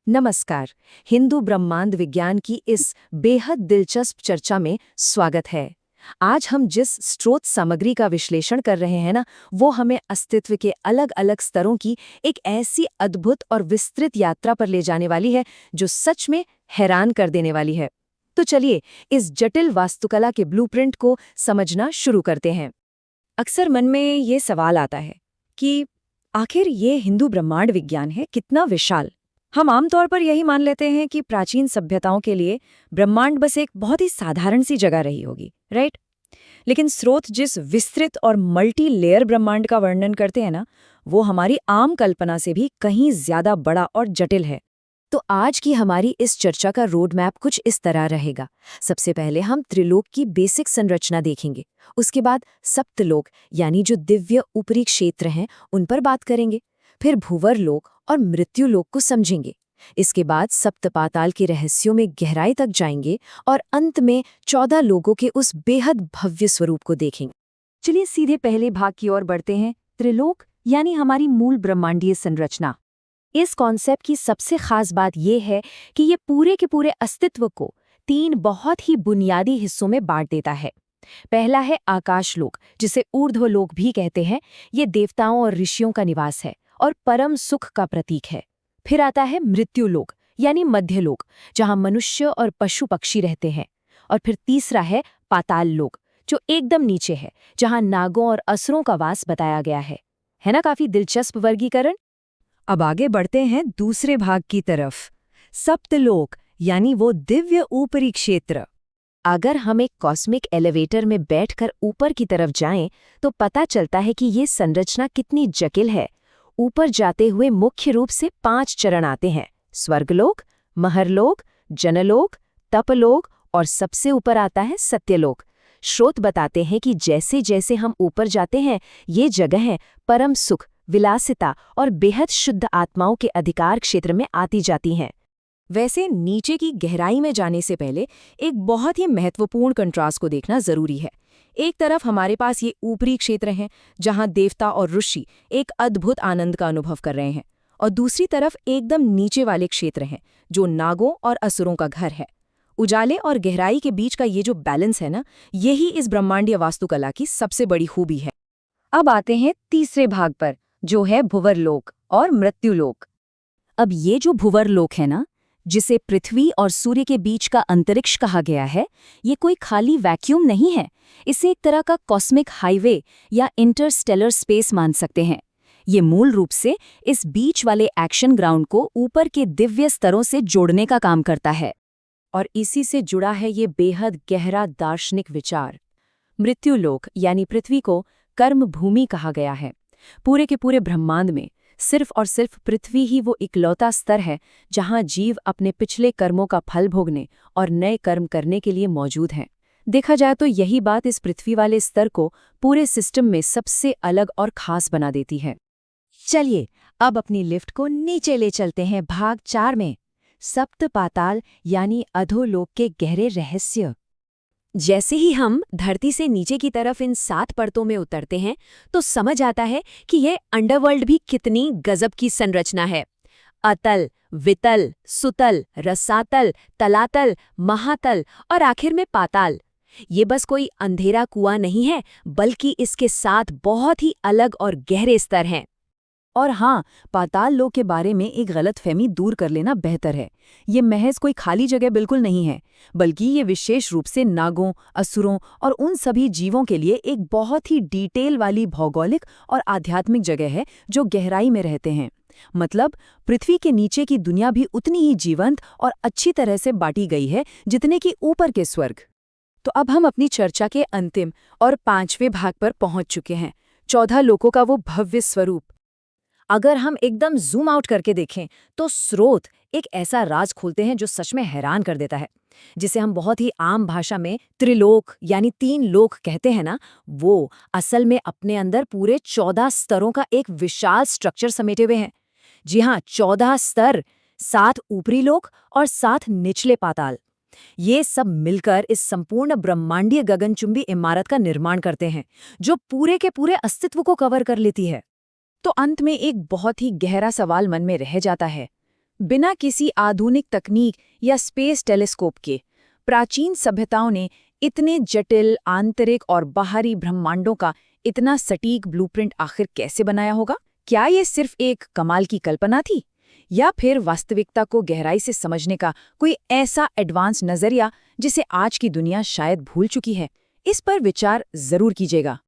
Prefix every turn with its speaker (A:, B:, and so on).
A: नमस्कार। हिंदू ब्रह्मांड विज्ञान की इस बेहद दिलचस्प चर्चा में स्वागत है। आज हम जिस स्रोत सामग्री का विश्लेषण कर रहे हैं ना, वो हमें अस्तित्व के अलग अलग स्तरों की एक ऐसी अद्भुत और विस्तृत यात्रा पर ले जाने वाली है जो सच में हैरान कर देने वाली है। तो चलिए इस जटिल वास्तुकला के ब्लूप्रिंट को समझना शुरू करते हैं।
B: अक्सर मन में ये सवाल आता है कि आखिर ये हिंदू ब्रह्मांड विज्ञान है कितना विशाल। हम आमतौर पर यही मान लेते हैं कि प्राचीन सभ्यताओं के लिए ब्रह्मांड बस एक बहुत ही साधारण सी जगह रही होगी, राइट? लेकिन स्रोत जिस विस्तृत और मल्टी लेयर ब्रह्मांड का वर्णन करते हैं ना, वो हमारी आम कल्पना से भी कहीं ज्यादा बड़ा और जटिल है।
A: तो आज की हमारी इस चर्चा का रोड मैप कुछ इस तरह रहेगा। सबसे पहले हम त्रिलोक की बेसिक संरचना देखेंगे। उसके बाद सप्तलोक यानी जो दिव्य ऊपरी क्षेत्र हैं उन पर बात करेंगे। फिर भूवर लोक और मृत्यु लोक को समझेंगे। इसके बाद सप्त पाताल के रहस्यों में गहराई तक जाएंगे और अंत में 14 लोगों के उस बेहद भव्य स्वरूप को देखेंगे। चलिए सीधे पहले भाग की ओर बढ़ते हैं। त्रिलोक यानी हमारी मूल ब्रह्मांडीय संरचना। इस कॉन्सेप्ट की सबसे खास बात यह है कि ये पूरे के पूरे अस्तित्व को 3 बहुत ही बुनियादी हिस्सों में बांट देता है। पहला है आकाशलोक, जिसे ऊर्ध्वलोक भी कहते हैं। ये देवताओं और ऋषियों का निवास है और परम सुख का प्रतीक है। फिर आता है मृत्युलोक यानी मध्यलोक, जहां मनुष्य और पशु पक्षी रहते हैं। और फिर तीसरा है पाताल लोक, जो एकदम नीचे है, जहां नागों और असुरों का वास बताया गया है ना? काफी दिलचस्प वर्गीकरण।
B: अब आगे बढ़ते हैं दूसरे भाग की तरफ, सप्तलोक यानी वो दिव्य ऊपरी क्षेत्र।
A: अगर हम एक कॉस्मिक एलिवेटर में बैठकर ऊपर की तरफ जाएं, तो पता चलता है कि ये संरचना कितनी जटिल है। ऊपर जाते हुए मुख्य रूप से 5 चरण आते हैं: स्वर्गलोक, महरलोक, जनलोक, तपलोक और सबसे ऊपर आता है सत्यलोक। स्रोत बताते हैं कि जैसे जैसे हम ऊपर जाते हैं, ये जगहें परम सुख, विलासिता और बेहद शुद्ध आत्माओं के अधिकार क्षेत्र में आती जाती हैं।
B: वैसे नीचे की गहराई में जाने से पहले एक बहुत ही महत्वपूर्ण कंट्रास्ट को देखना जरूरी है। एक तरफ हमारे पास ये ऊपरी क्षेत्र हैं, जहां देवता और ऋषि एक अद्भुत आनंद का अनुभव कर रहे हैं, और दूसरी तरफ एकदम नीचे वाले क्षेत्र हैं, जो नागों और असुरों का घर है। उजाले और गहराई के बीच का ये जो बैलेंस है ना, यही इस ब्रह्मांडीय वास्तुकला की सबसे बड़ी खूबी है।
A: अब आते हैं तीसरे भाग पर, जो है भुवरलोक और मृत्युलोक।
B: अब ये जो भुवरलोक है ना, जिसे पृथ्वी और सूर्य के बीच का अंतरिक्ष कहा गया है, ये कोई खाली वैक्यूम नहीं है। इसे एक तरह का कॉस्मिक हाईवे या इंटरस्टेलर स्पेस मान सकते हैं। ये मूल रूप से इस बीच वाले एक्शन ग्राउंड को ऊपर के दिव्य स्तरों से जोड़ने का काम करता है।
A: और इसी से जुड़ा है ये बेहद गहरा दार्शनिक विचार। मृत्युलोक यानी पृथ्वी को कर्म भूमि कहा गया है। पूरे के पूरे ब्रह्मांड में सिर्फ और सिर्फ पृथ्वी ही वो इकलौता स्तर है जहां जीव अपने पिछले कर्मों का फल भोगने और नए कर्म करने के लिए मौजूद हैं। देखा जाए तो यही बात इस पृथ्वी वाले स्तर को पूरे सिस्टम में सबसे अलग और खास बना देती है। चलिए अब अपनी लिफ्ट को नीचे ले चलते हैं भाग 4 में, सप्त पाताल यानी अधोलोक के गहरे रहस्य। जैसे ही हम धरती से नीचे की तरफ इन 7 परतों में उतरते हैं, तो समझ आता है कि यह अंडरवर्ल्ड भी कितनी गजब की संरचना है। अतल, वितल, सुतल, रसातल, तलातल, महातल और आखिर में पाताल। ये बस कोई अंधेरा कुआं नहीं है, बल्कि इसके 7 बहुत ही अलग और गहरे स्तर हैं।
B: और हाँ, पाताल लोक के बारे में एक गलतफहमी दूर कर लेना बेहतर है। ये महज कोई खाली जगह बिल्कुल नहीं है, बल्कि ये विशेष रूप से नागों, असुरों और उन सभी जीवों के लिए एक बहुत ही डिटेल वाली भौगोलिक और आध्यात्मिक जगह है जो गहराई में रहते हैं। मतलब पृथ्वी के नीचे की दुनिया भी उतनी ही जीवंत और अच्छी तरह से बांटी गई है जितने कि ऊपर के स्वर्ग। तो अब हम अपनी चर्चा के अंतिम और 5वें भाग पर पहुंच चुके हैं, 14 लोकों का वो भव्य स्वरूप। अगर हम एकदम जूम आउट करके देखें, तो स्रोत एक ऐसा राज खोलते हैं जो सच में हैरान कर देता है। जिसे हम बहुत ही आम भाषा में त्रिलोक यानी 3 लोक कहते हैं ना, वो असल में अपने अंदर पूरे 14 स्तरों का एक विशाल स्ट्रक्चर समेटे हुए हैं। जी हाँ, 14 स्तर, 7 ऊपरी लोक और 7 निचले पाताल। ये सब मिलकर इस संपूर्ण ब्रह्मांडीय गगनचुंबी इमारत का निर्माण करते हैं, जो पूरे के पूरे अस्तित्व को कवर कर लेती है। तो अंत में एक बहुत ही गहरा सवाल मन में रह जाता है, बिना किसी आधुनिक तकनीक या स्पेस टेलीस्कोप के प्राचीन सभ्यताओं ने इतने जटिल आंतरिक और बाहरी ब्रह्मांडों का इतना सटीक ब्लूप्रिंट आखिर कैसे बनाया होगा? क्या ये सिर्फ एक कमाल की कल्पना थी, या फिर वास्तविकता को गहराई से समझने का कोई ऐसा एडवांस नजरिया जिसे आज की दुनिया शायद भूल चुकी है? इस पर विचार जरूर कीजिएगा।